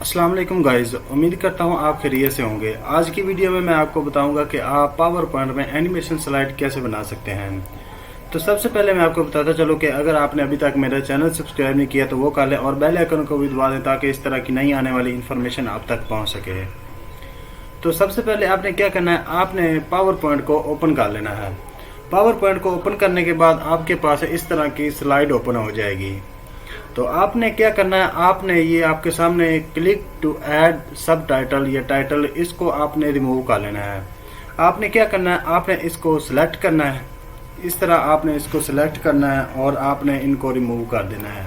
अस्सलाम वालेकुम गाइस, उम्मीद करता हूँ आप खैरियत से होंगे। आज की वीडियो में मैं आपको बताऊंगा कि आप पावर पॉइंट में एनिमेशन स्लाइड कैसे बना सकते हैं। तो सबसे पहले मैं आपको बताता चलूँ कि अगर आपने अभी तक मेरा चैनल सब्सक्राइब नहीं किया तो वो कर लें और बेल आइकन को भी दबा दें ताकि इस तरह की नई आने वाली इन्फॉर्मेशन आप तक पहुँच सके। तो सबसे पहले आपने क्या करना है, आपने पावर पॉइंट को ओपन कर लेना है। पावर पॉइंट को ओपन करने के बाद आपके पास इस तरह की स्लाइड ओपन हो जाएगी। तो आपने क्या करना है, आपने ये आपके सामने क्लिक टू ऐड सब टाइटल या टाइटल, इसको आपने रिमूव कर लेना है। आपने क्या करना है, आपने इसको सिलेक्ट करना है। इस तरह आपने इसको सिलेक्ट करना है और आपने इनको रिमूव कर देना है।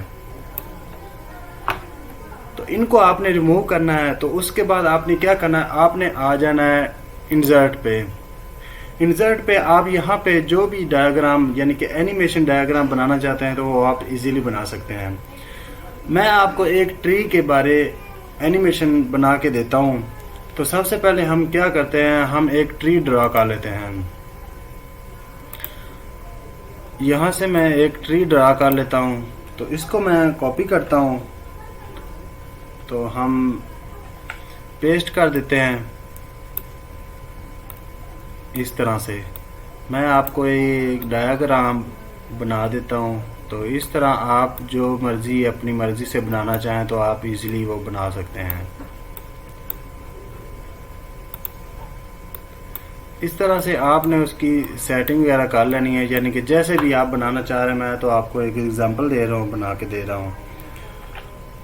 तो इनको आपने रिमूव करना है। तो उसके बाद आपने क्या करना है, आपने आ जाना है इंसर्ट पे। इंसर्ट पे आप यहाँ पे जो भी डायग्राम यानी कि एनिमेशन डायग्राम बनाना चाहते हैं तो वो आप इजीली बना सकते हैं। मैं आपको एक ट्री के बारे एनिमेशन बना के देता हूँ। तो सबसे पहले हम क्या करते हैं, हम एक ट्री ड्रा कर लेते हैं। यहाँ से मैं एक ट्री ड्रा कर लेता हूँ। तो इसको मैं कॉपी करता हूँ, तो हम पेस्ट कर देते हैं इस तरह से। मैं आपको एक डायग्राम बना देता हूँ। तो इस तरह आप जो मर्जी अपनी मर्जी से बनाना चाहें तो आप इजीली वो बना सकते हैं। इस तरह से आपने उसकी सेटिंग वगैरह कर लेनी है, यानी कि जैसे भी आप बनाना चाह रहे हैं। मैं तो आपको एक एग्जांपल दे रहा हूँ, बना के दे रहा हूँ।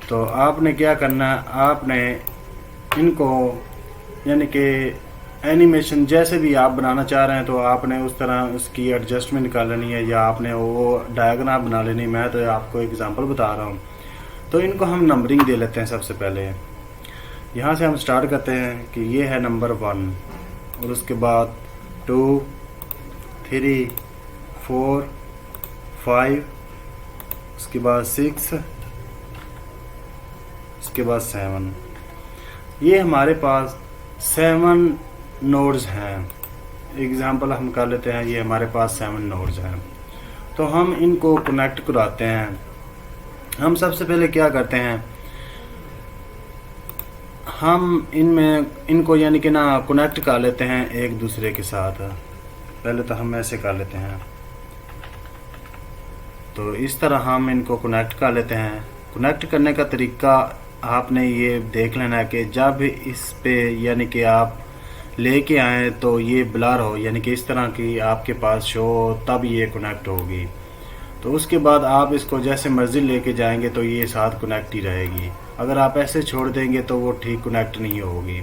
तो आपने क्या करना है, आपने इनको यानी कि एनिमेशन जैसे भी आप बनाना चाह रहे हैं तो आपने उस तरह उसकी एडजस्टमेंट कर लेनी है या आपने वो डायग्राम बना लेनी है। मैं तो आपको एग्जांपल बता रहा हूँ। तो इनको हम नंबरिंग दे लेते हैं। सबसे पहले यहाँ से हम स्टार्ट करते हैं कि ये है नंबर 1 और उसके बाद 2, 3, 4, 5, उसके बाद 6, उसके बाद 7। ये हमारे पास 7 नोड्स हैं। एग्जाम्पल हम कर लेते हैं, ये हमारे पास 7 नोड्स हैं। तो हम इनको कनेक्ट कराते हैं। हम सबसे पहले क्या करते हैं, हम इनको यानी कि ना कनेक्ट कर लेते हैं एक दूसरे के साथ। पहले तो हम ऐसे कर लेते हैं। तो इस तरह हम इनको कनेक्ट कर लेते हैं। कनेक्ट करने का तरीका आपने ये देख लेना है कि जब इस पे यानी कि आप लेके आए तो ये ब्लर हो, यानी कि इस तरह की आपके पास शो हो, तब ये कनेक्ट होगी। तो उसके बाद आप इसको जैसे मर्जी लेके जाएंगे तो ये साथ कनेक्ट ही रहेगी। अगर आप ऐसे छोड़ देंगे तो वो ठीक कनेक्ट नहीं होगी।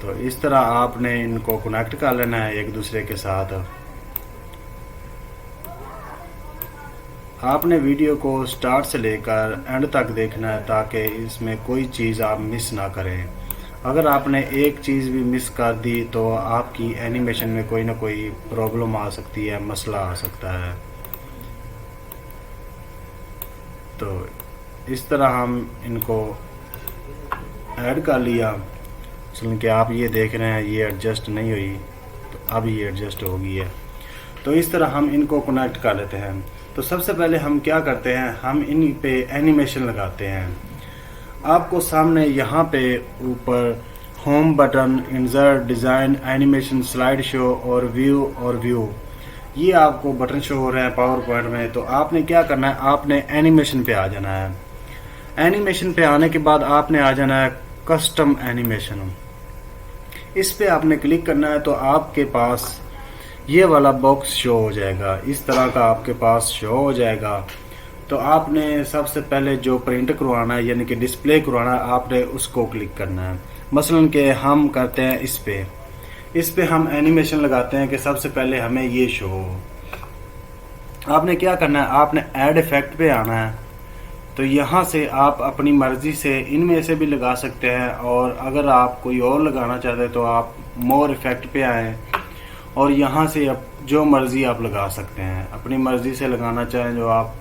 तो इस तरह आपने इनको कनेक्ट कर लेना है एक दूसरे के साथ। आपने वीडियो को स्टार्ट से लेकर एंड तक देखना है ताकि इसमें कोई चीज़ आप मिस ना करें। अगर आपने एक चीज़ भी मिस कर दी तो आपकी एनिमेशन में कोई ना कोई प्रॉब्लम आ सकती है, मसला आ सकता है। तो इस तरह हम इनको ऐड कर लिया। सुन के आप ये देख रहे हैं ये एडजस्ट नहीं हुई, तो अब ये एडजस्ट हो गई है। तो इस तरह हम इनको कनेक्ट कर लेते हैं। तो सबसे पहले हम क्या करते हैं, हम इन पे एनिमेशन लगाते हैं। आपको सामने यहाँ पे ऊपर home button, insert, design, animation, slide show और व्यू, ये आपको बटन शो हो रहे हैं पावर पॉइंट में। तो आपने क्या करना है, आपने एनिमेशन पे आ जाना है। एनिमेशन पे आने के बाद आपने आ जाना है कस्टम एनिमेशन। इस पे आपने क्लिक करना है। तो आपके पास ये वाला बॉक्स शो हो जाएगा, इस तरह का आपके पास शो हो जाएगा। तो आपने सबसे पहले जो प्रिंट करवाना है यानी कि डिस्प्ले करवाना है, आपने उसको क्लिक करना है। मसलन कि हम करते हैं इस पे हम एनिमेशन लगाते हैं कि सबसे पहले हमें ये शो हो। आपने क्या करना है, आपने ऐड इफेक्ट पे आना है। तो यहाँ से आप अपनी मर्जी से इनमें से भी लगा सकते हैं, और अगर आप कोई और लगाना चाहते हैं तो आप मोर इफेक्ट पे आएँ और यहाँ से आप जो मर्जी आप लगा सकते हैं। अपनी मर्जी से लगाना चाहें,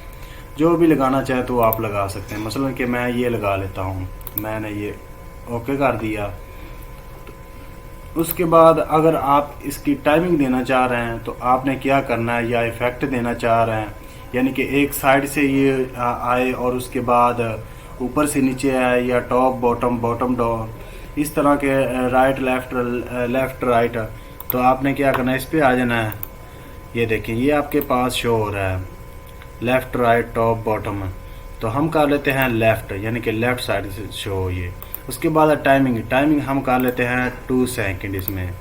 जो भी लगाना चाहें तो आप लगा सकते हैं। मसलन कि मैं ये लगा लेता हूँ, मैंने ये ओके कर दिया। उसके बाद अगर आप इसकी टाइमिंग देना चाह रहे हैं तो आपने क्या करना है, या इफेक्ट देना चाह रहे हैं यानी कि एक साइड से ये आए और उसके बाद ऊपर से नीचे है या टॉप बॉटम बॉटम टॉप, इस तरह के राइट लेफ्ट राइट, तो आपने क्या करना है, इस पे आ जाना है। ये देखिए ये आपके पास शो हो रहा है लेफ्ट राइट टॉप बॉटम, तो हम कर लेते हैं लेफ़्ट, यानी कि लेफ़्ट साइड से शो हो ये। उसके बाद टाइमिंग हम कर लेते हैं 2 सेकंड, इसमें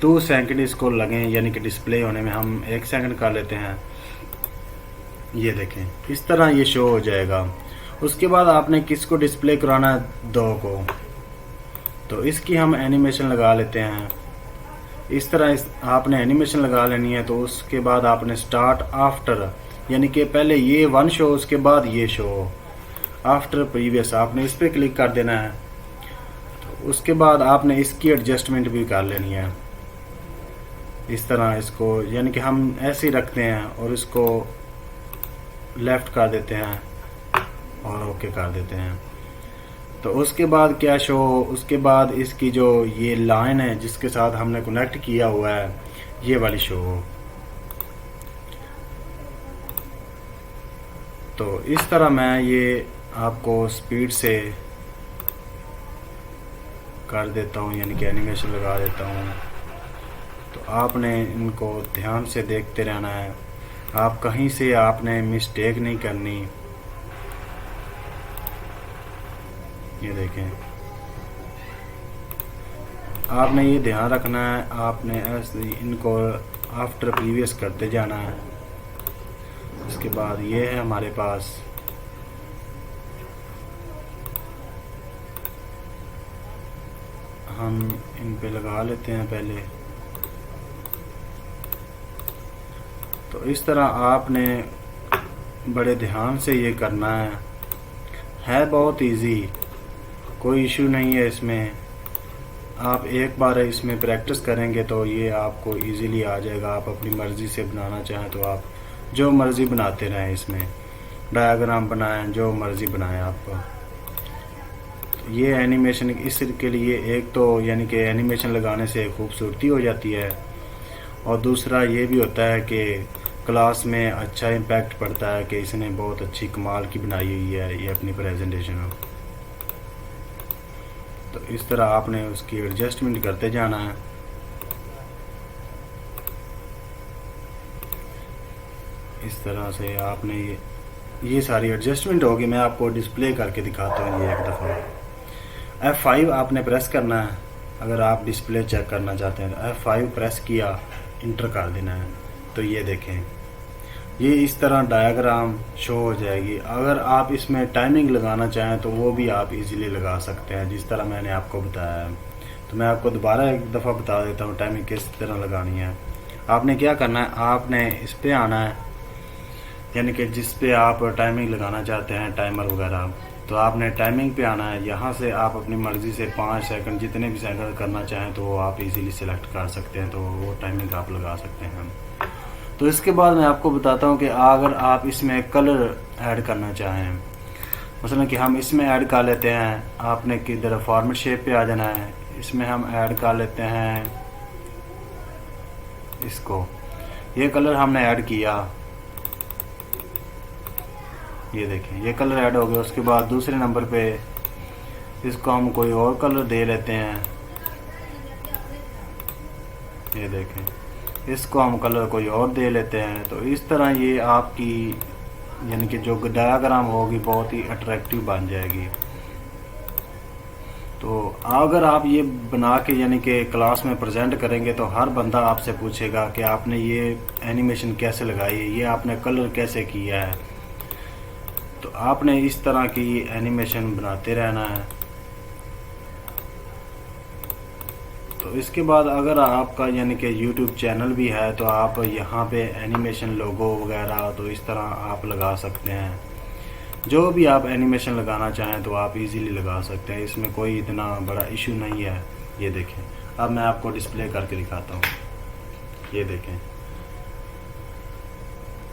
2 सेकंड इसको लगें, यानी कि डिस्प्ले होने में हम 1 सेकंड कर लेते हैं। ये देखें इस तरह ये शो हो जाएगा। उसके बाद आपने किसको डिस्प्ले कराना है, 2 को, तो इसकी हम एनिमेशन लगा लेते हैं। इस तरह आपने एनिमेशन लगा लेनी है। तो उसके बाद आपने स्टार्ट आफ्टर, यानी कि पहले ये 1 शो, उसके बाद ये शो आफ्टर प्रीवियस, आपने इस पर क्लिक कर देना है। तो उसके बाद आपने इसकी एडजस्टमेंट भी कर लेनी है। इस तरह इसको, यानी कि हम ऐसे ही रखते हैं और इसको लेफ़्ट कर देते हैं और ओके कर देते हैं। तो उसके बाद क्या शो, उसके बाद इसकी जो ये लाइन है जिसके साथ हमने कनेक्ट किया हुआ है, ये वाली शो। तो इस तरह मैं ये आपको स्पीड से कर देता हूँ, यानी कि एनिमेशन लगा देता हूँ। तो आपने इनको ध्यान से देखते रहना है, आप कहीं से आपने मिस्टेक नहीं करनी। ये देखें, आपने ये ध्यान रखना है, आपने ऐसे इनको आफ्टर प्रीवियस करते जाना है। इसके बाद ये है हमारे पास, हम इन पे लगा लेते हैं पहले। तो इस तरह आपने बड़े ध्यान से ये करना है बहुत इजी, कोई इशू नहीं है इसमें। आप एक बार इसमें प्रैक्टिस करेंगे तो ये आपको इजीली आ जाएगा। आप अपनी मर्ज़ी से बनाना चाहें तो आप जो मर्ज़ी बनाते रहें, इसमें डायग्राम बनाएं, जो मर्ज़ी बनाएं आप। ये एनिमेशन इसके लिए एक तो यानी कि एनिमेशन लगाने से खूबसूरती हो जाती है, और दूसरा ये भी होता है कि क्लास में अच्छा इम्पैक्ट पड़ता है कि इसने बहुत अच्छी कमाल की बनाई हुई है ये अपनी प्रेजेंटेशन। तो इस तरह आपने उसकी एडजस्टमेंट करते जाना है। इस तरह से आपने ये सारी एडजस्टमेंट होगी। मैं आपको डिस्प्ले करके दिखाता हूँ ये एक दफ़ा। F5 आपने प्रेस करना है अगर आप डिस्प्ले चेक करना चाहते हैं। तो F5 प्रेस किया, इंटर कर देना है। तो ये देखें, ये इस तरह डायग्राम शो हो जाएगी। अगर आप इसमें टाइमिंग लगाना चाहें तो वो भी आप इजीली लगा सकते हैं, जिस तरह मैंने आपको बताया है। तो मैं आपको दोबारा एक दफ़ा बता देता हूँ टाइमिंग किस तरह लगानी है। आपने क्या करना है, आपने इस पे आना है, यानी कि जिस पे आप टाइमिंग लगाना चाहते हैं, टाइमर वगैरह, तो आपने टाइमिंग पे आना है। यहाँ से आप अपनी मर्ज़ी से 5 सेकंड, जितने भी सेकंड करना चाहें तो वो आप इजीली सिलेक्ट कर सकते हैं, तो वो टाइमिंग आप लगा सकते हैं। तो इसके बाद मैं आपको बताता हूँ कि अगर आप इसमें कलर ऐड करना चाहें, मसलन कि हम इसमें ऐड कर लेते हैं, आपने किधर फॉर्मेट शेप पे आ जाना है। इसमें हम ऐड कर लेते हैं इसको, ये कलर हमने ऐड किया, ये देखें ये कलर ऐड हो गया। उसके बाद दूसरे नंबर पे इसको हम कोई और कलर दे लेते हैं, ये देखें इसको हम कलर कोई और दे लेते हैं। तो इस तरह ये आपकी यानी कि जो डायग्राम होगी बहुत ही अट्रैक्टिव बन जाएगी। तो अगर आप ये बना के यानी कि क्लास में प्रेजेंट करेंगे तो हर बंदा आपसे पूछेगा कि आपने ये एनिमेशन कैसे लगाई है, ये आपने कलर कैसे किया है। तो आपने इस तरह की एनिमेशन बनाते रहना है। तो इसके बाद अगर आपका यानी कि YouTube चैनल भी है तो आप यहाँ पे एनिमेशन लोगो वगैरह तो इस तरह आप लगा सकते हैं। जो भी आप एनिमेशन लगाना चाहें तो आप इजीली लगा सकते हैं, इसमें कोई इतना बड़ा इशू नहीं है। ये देखें, अब मैं आपको डिस्प्ले करके दिखाता हूँ, ये देखें।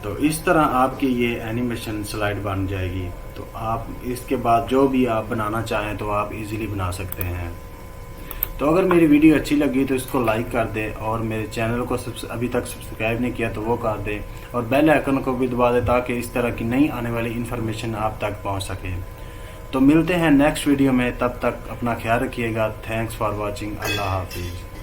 तो इस तरह आपकी ये एनिमेशन स्लाइड बन जाएगी। तो आप इसके बाद जो भी आप बनाना चाहें तो आप इजीली बना सकते हैं। तो अगर मेरी वीडियो अच्छी लगी तो इसको लाइक कर दें, और मेरे चैनल को अभी तक सब्सक्राइब नहीं किया तो वो कर दें, और बेल आइकन को भी दबा दें ताकि इस तरह की नई आने वाली इन्फॉर्मेशन आप तक पहुंच सके। तो मिलते हैं नेक्स्ट वीडियो में, तब तक अपना ख्याल रखिएगा। Thanks for watching. अल्लाह हाफिज़।